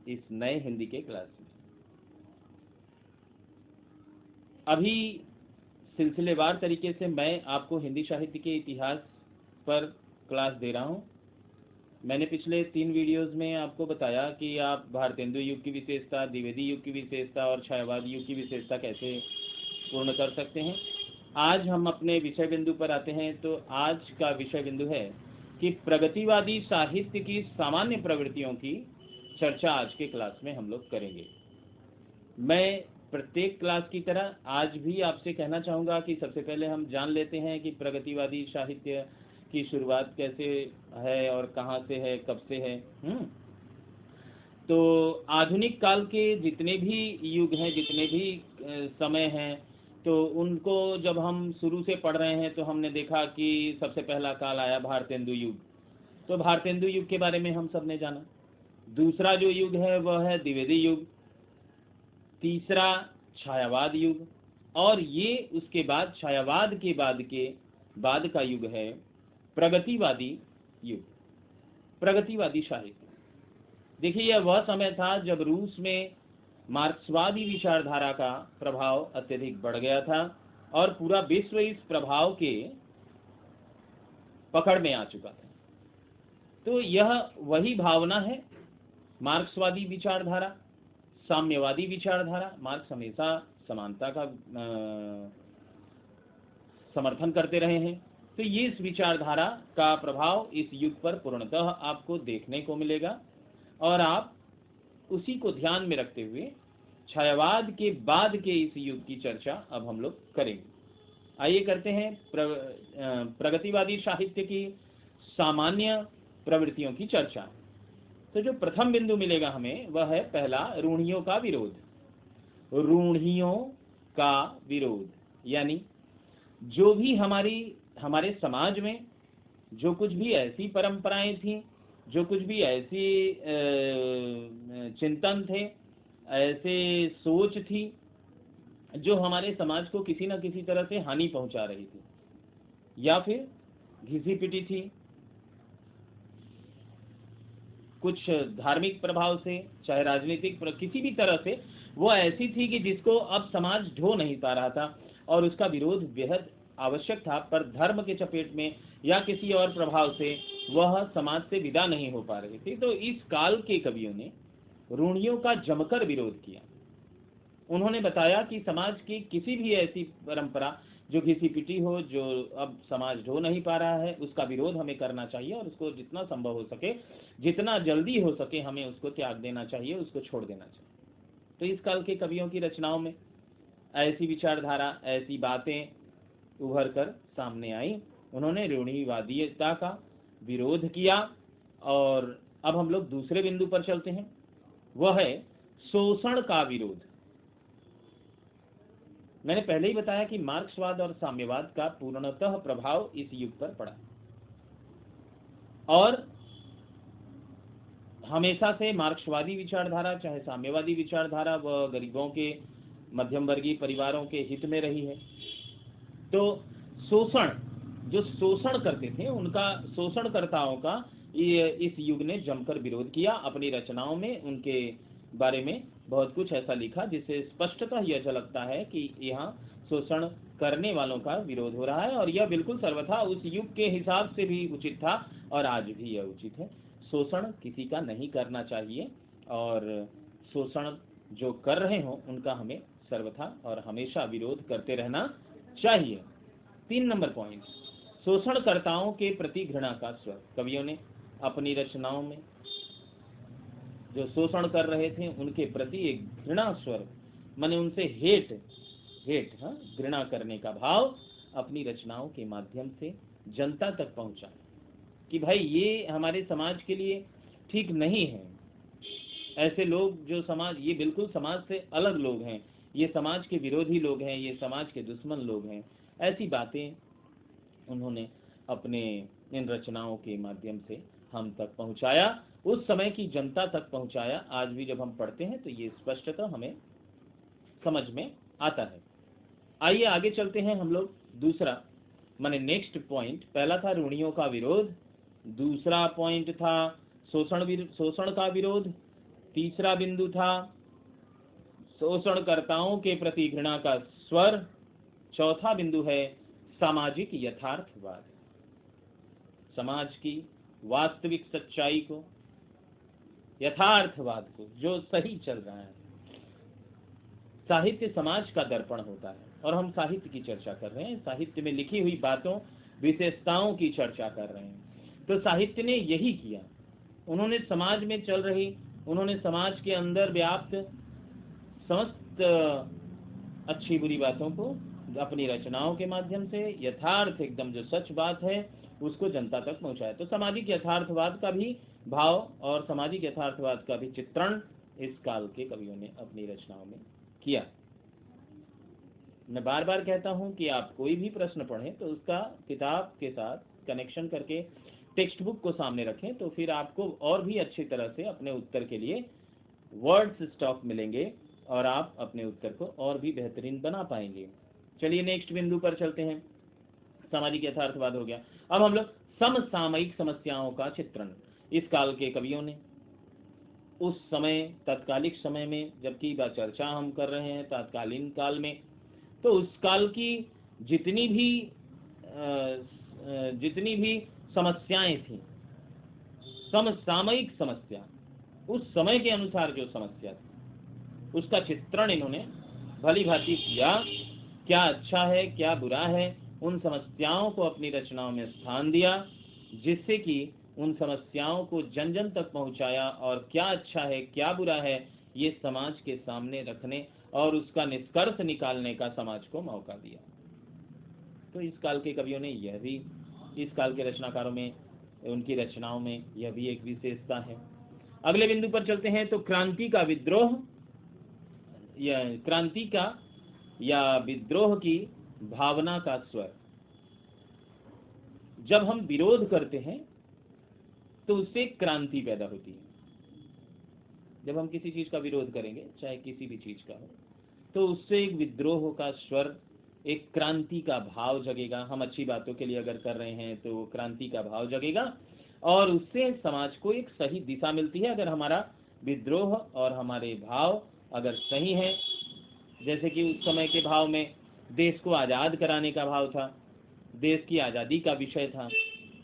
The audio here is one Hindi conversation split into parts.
इस नए हिंदी के क्लास में। अभी सिलसिलेवार तरीके से मैं आपको हिंदी साहित्य के इतिहास पर क्लास दे रहा हूँ। मैंने पिछले 3 वीडियोस में आपको बताया कि आप भारतेंदु युग की विशेषता, द्विवेदी युग की विशेषता और छायावाद युग की विशेषता कैसे पूर्ण कर सकते हैं। आज हम अपने विषय बिंदु पर आते हैं। तो आज का विषय बिंदु है कि प्रगतिवादी साहित्य की सामान्य प्रवृत्तियों की चर्चा आज के क्लास में हम लोग करेंगे। मैं प्रत्येक क्लास की तरह आज भी आपसे कहना चाहूँगा कि सबसे पहले हम जान लेते हैं कि प्रगतिवादी साहित्य की शुरुआत कैसे है और कहाँ से है, कब से है। तो आधुनिक काल के जितने भी युग हैं, जितने भी समय हैं, तो उनको जब हम शुरू से पढ़ रहे हैं तो हमने देखा कि सबसे पहला काल आया भारतेंदु युग। तो भारतेंदु युग के बारे में हम सब ने जाना। दूसरा जो युग है वह है द्विवेदी युग, तीसरा छायावाद युग, और ये उसके बाद छायावाद के बाद का युग है प्रगतिवादी युग, प्रगतिवादी साहित्य। देखिए, यह वह समय था जब रूस में मार्क्सवादी विचारधारा का प्रभाव अत्यधिक बढ़ गया था और पूरा विश्व इस प्रभाव के पकड़ में आ चुका था। तो यह वही भावना है, मार्क्सवादी विचारधारा, साम्यवादी विचारधारा। मार्क्स हमेशा समानता का समर्थन करते रहे हैं। तो ये इस विचारधारा का प्रभाव इस युग पर पूर्णतः आपको देखने को मिलेगा और आप उसी को ध्यान में रखते हुए छायावाद के बाद के इस युग की चर्चा अब हम लोग करेंगे। आइए करते हैं प्रगतिवादी साहित्य की सामान्य प्रवृत्तियों की चर्चा। तो जो प्रथम बिंदु मिलेगा हमें वह है पहला, रूढ़ियों का विरोध। रूढ़ियों का विरोध यानी जो भी हमारे समाज में जो कुछ भी ऐसी परंपराएं थी, जो कुछ भी ऐसी चिंतन थे, ऐसे सोच थी जो हमारे समाज को किसी न किसी तरह से हानि पहुंचा रही थी या फिर घिसी पिटी थी, कुछ धार्मिक प्रभाव से, चाहे राजनीतिक किसी भी तरह से वो ऐसी थी कि जिसको अब समाज ढो नहीं पा रहा था और उसका विरोध बेहद आवश्यक था, पर धर्म के चपेट में या किसी और प्रभाव से वह समाज से विदा नहीं हो पा रही थी। तो इस काल के कवियों ने रूढ़ियों का जमकर विरोध किया। उन्होंने बताया कि समाज की किसी भी ऐसी परंपरा जो घिसी पिटी हो, जो अब समाज ढो नहीं पा रहा है, उसका विरोध हमें करना चाहिए और उसको जितना संभव हो सके, जितना जल्दी हो सके, हमें उसको त्याग देना चाहिए, उसको छोड़ देना चाहिए। तो इस काल के कवियों की रचनाओं में ऐसी विचारधारा, ऐसी बातें उभर कर सामने आई। उन्होंने रूढ़िवादिता का विरोध किया। और अब हम लोग दूसरे बिंदु पर चलते हैं, वह है शोषण का विरोध। मैंने पहले ही बताया कि मार्क्सवाद और साम्यवाद का पूर्णतः प्रभाव इस युग पर पड़ा और हमेशा से मार्क्सवादी विचारधारा चाहे साम्यवादी विचारधारा वह गरीबों के, मध्यम वर्गीय परिवारों के हित में रही है। तो शोषण, जो शोषण करते थे, उनका, शोषणकर्ताओं का इस युग ने जमकर विरोध किया। अपनी रचनाओं में उनके बारे में बहुत कुछ ऐसा लिखा जिससे स्पष्टतः यह झलकता है कि यहाँ शोषण करने वालों का विरोध हो रहा है और यह बिल्कुल सर्वथा उस युग के हिसाब से भी उचित था और आज भी यह उचित है। शोषण किसी का नहीं करना चाहिए और शोषण जो कर रहे हों उनका हमें सर्वथा और हमेशा विरोध करते रहना चाहिए। 3 नंबर पॉइंट, शोषणकर्ताओं के प्रति घृणा का स्वर। कवियों ने अपनी रचनाओं में जो शोषण कर रहे थे उनके प्रति एक घृणा स्वर, माने उनसे हेट, घृणा करने का भाव अपनी रचनाओं के माध्यम से जनता तक पहुंचा कि भाई ये हमारे समाज के लिए ठीक नहीं है। ऐसे लोग जो समाज, ये बिल्कुल समाज से अलग लोग हैं, ये समाज के विरोधी लोग हैं, ये समाज के दुश्मन लोग हैं। ऐसी बातें उन्होंने अपने इन रचनाओं के माध्यम से हम तक पहुंचाया, उस समय की जनता तक पहुंचाया। आज भी जब हम पढ़ते हैं तो ये स्पष्टतः हमें समझ में आता है। आइए आगे चलते हैं हम लोग। दूसरा माने नेक्स्ट पॉइंट, पहला था रूढ़ियों का विरोध, दूसरा पॉइंट था शोषण का विरोध, तीसरा बिंदु था शोषणकर्ताओं के प्रति घृणा का स्वर। चौथा बिंदु है सामाजिक यथार्थवाद, समाज की वास्तविक सच्चाई को, यथार्थवाद को, जो सही चल रहा है। साहित्य समाज का दर्पण होता है और हम साहित्य की चर्चा कर रहे हैं, साहित्य में लिखी हुई बातों, विशेषताओं की चर्चा कर रहे हैं। तो साहित्य ने यही किया, उन्होंने समाज में चल रही, उन्होंने समाज के अंदर व्याप्त समस्त अच्छी बुरी बातों को अपनी रचनाओं के माध्यम से, यथार्थ एकदम जो सच बात है उसको जनता तक पहुंचाया। तो सामाजिक यथार्थवाद का भी भाव और सामाजिक यथार्थवाद का भी चित्रण इस काल के कवियों ने अपनी रचनाओं में किया। मैं बार बार कहता हूं कि आप कोई भी प्रश्न पढ़ें तो उसका किताब के साथ कनेक्शन करके टेक्स्ट बुक को सामने रखें, तो फिर आपको और भी अच्छी तरह से अपने उत्तर के लिए वर्ड्स स्टॉक मिलेंगे और आप अपने उत्तर को और भी बेहतरीन बना पाएंगे। चलिए नेक्स्ट बिंदु पर चलते हैं। सामाजिक यथार्थवाद हो गया। अब हम लोग समसामयिक समस्याओं का चित्रण, इस काल के कवियों ने उस समय तत्कालिक समय में, जबकि वह चर्चा हम कर रहे हैं तत्कालीन काल में, तो उस काल की जितनी भी समस्याएं थी, समसामयिक समस्या, उस समय के अनुसार जो समस्या थी उसका चित्रण इन्होंने भली भांति किया। क्या अच्छा है क्या बुरा है, उन समस्याओं को अपनी रचनाओं में स्थान दिया, जिससे कि उन समस्याओं को जन जन तक पहुंचाया और क्या अच्छा है क्या बुरा है ये समाज के सामने रखने और उसका निष्कर्ष निकालने का समाज को मौका दिया। तो इस काल के कवियों ने यह भी, इस काल के रचनाकारों में, उनकी रचनाओं में यह भी एक विशेषता है। अगले बिंदु पर चलते हैं। तो क्रांति का विद्रोह, या क्रांति का या विद्रोह की भावना का स्वर। जब हम विरोध करते हैं तो उससे क्रांति पैदा होती है। जब हम किसी चीज का विरोध करेंगे, चाहे किसी भी चीज का हो, तो उससे एक विद्रोह का स्वर, एक क्रांति का भाव जगेगा। हम अच्छी बातों के लिए अगर कर रहे हैं तो क्रांति का भाव जगेगा और उससे समाज को एक सही दिशा मिलती है। अगर हमारा विद्रोह और हमारे भाव अगर सही है, जैसे कि उस समय के भाव में देश को आज़ाद कराने का भाव था, देश की आज़ादी का विषय था,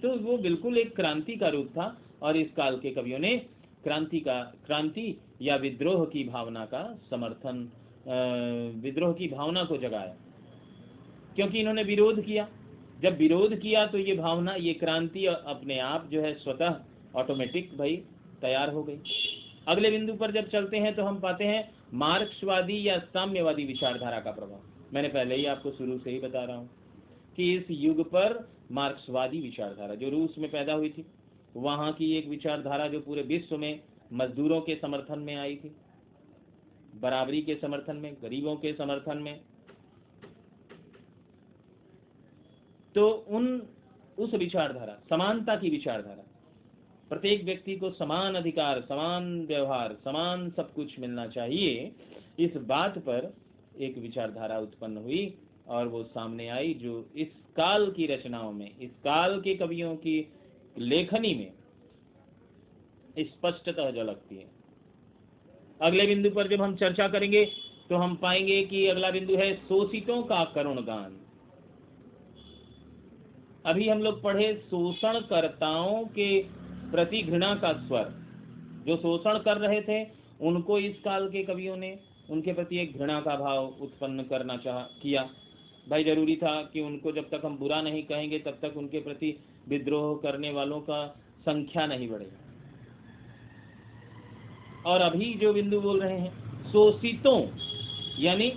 तो वो बिल्कुल एक क्रांति का रूप था। और इस काल के कवियों ने क्रांति या विद्रोह की भावना का समर्थन, विद्रोह की भावना को जगाया, क्योंकि इन्होंने विरोध किया। जब विरोध किया तो ये भावना, ये क्रांति अपने आप जो है स्वतः ऑटोमेटिक भाई तैयार हो गई। अगले बिंदु पर जब चलते हैं तो हम पाते हैं मार्क्सवादी या साम्यवादी विचारधारा का प्रभाव। मैंने पहले ही आपको शुरू से ही बता रहा हूँ कि इस युग पर मार्क्सवादी विचारधारा जो रूस में पैदा हुई थी, वहाँ की एक विचारधारा जो पूरे विश्व में मजदूरों के समर्थन में आई थी, बराबरी के समर्थन में, गरीबों के समर्थन में, तो उस विचारधारा, समानता की विचारधारा, प्रत्येक व्यक्ति को समान अधिकार, समान व्यवहार, समान सब कुछ मिलना चाहिए, इस बात पर एक विचारधारा उत्पन्न हुई और वो सामने आई, जो इस काल की रचनाओं में, इस काल के कवियों की लेखनी में स्पष्टतः झलकती है। अगले बिंदु पर जब हम चर्चा करेंगे तो हम पाएंगे कि अगला बिंदु है शोषितों का करुण गान। अभी हम लोग पढ़े शोषणकर्ताओं के प्रति घृणा का स्वर। जो शोषण कर रहे थे उनको इस काल के कवियों ने उनके प्रति एक घृणा का भाव उत्पन्न करना किया। भाई जरूरी था कि उनको जब तक हम बुरा नहीं कहेंगे तब तक उनके प्रति विद्रोह करने वालों का संख्या नहीं बढ़ेगी। और अभी जो बिंदु बोल रहे हैं शोषितों, यानी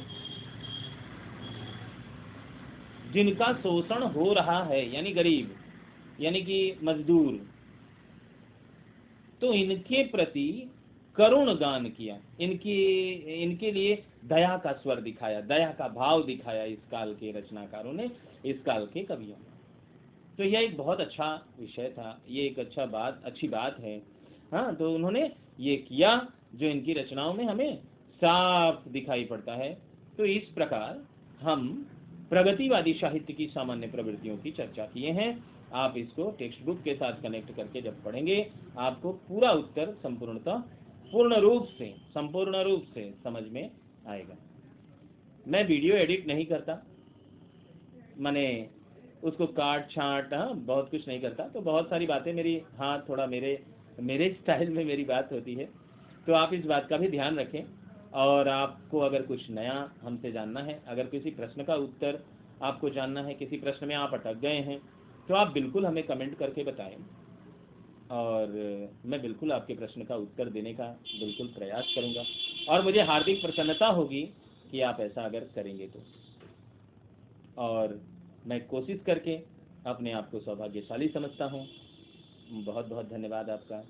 जिनका शोषण हो रहा है, यानी गरीब, यानी कि मजदूर, तो इनके प्रति करुण गान किया, इनके लिए दया का स्वर दिखाया, दया का भाव दिखाया इस काल के रचनाकारों ने, इस काल के कवियों ने। तो यह एक बहुत अच्छा विषय था, ये एक अच्छी बात है। हाँ, तो उन्होंने ये किया जो इनकी रचनाओं में हमें साफ दिखाई पड़ता है। तो इस प्रकार हम प्रगतिवादी साहित्य की सामान्य प्रवृत्तियों की चर्चा किए हैं। आप इसको टेक्स्ट बुक के साथ कनेक्ट करके जब पढ़ेंगे आपको पूरा उत्तर संपूर्णतः पूर्ण रूप से, संपूर्ण रूप से समझ में आएगा। मैं वीडियो एडिट नहीं करता, माने उसको काट छांट, हाँ, बहुत कुछ नहीं करता, तो बहुत सारी बातें मेरी, हाँ, थोड़ा मेरे मेरे स्टाइल में मेरी बात होती है, तो आप इस बात का भी ध्यान रखें। और आपको अगर कुछ नया हमसे जानना है, अगर किसी प्रश्न का उत्तर आपको जानना है, किसी प्रश्न में आप अटक गए हैं, तो आप बिल्कुल हमें कमेंट करके बताएं, और मैं बिल्कुल आपके प्रश्न का उत्तर देने का बिल्कुल प्रयास करूंगा, और मुझे हार्दिक प्रसन्नता होगी कि आप ऐसा अगर करेंगे तो। और मैं कोशिश करके अपने आप को सौभाग्यशाली समझता हूँ। बहुत बहुत धन्यवाद आपका।